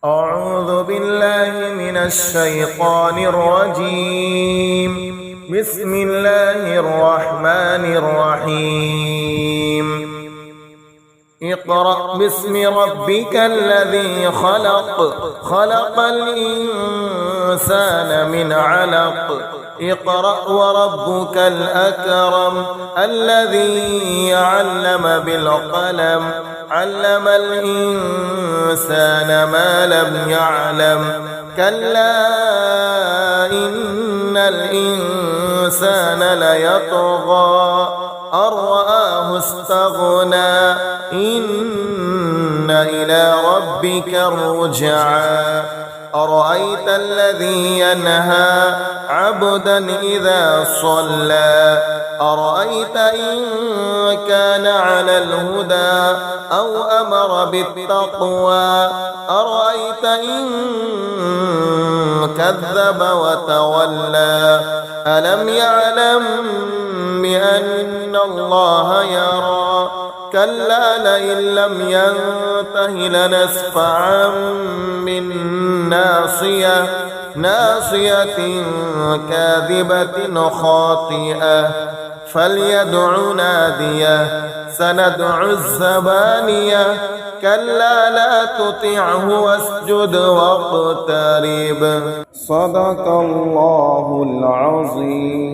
أعوذ بالله من الشيطان الرجيم. بسم الله الرحمن الرحيم. اقرأ باسم ربك الذي خلق. خلق الإنسان من علق. اقرأ وربك الأكرم الذي علم بالقلم علم الإنسان ما لم يعلم. كلا إن الإنسان ليطغى أن رآه استغنى إن إلى ربك الرجعى. أرأيت الذي ينهى عبدا إذا صلى أرأيت إن كان على الهدى أو أمر بالتقوى أرأيت إن كذب وتولى ألم يعلم بأن الله يرى. كلا لئن لم ينته لنسفعا بالناصية ناصية كاذبة خاطئة فليدع ناديه سندع الزبانية. كلا لا تطعه واسجد واقترب. صدق الله العظيم.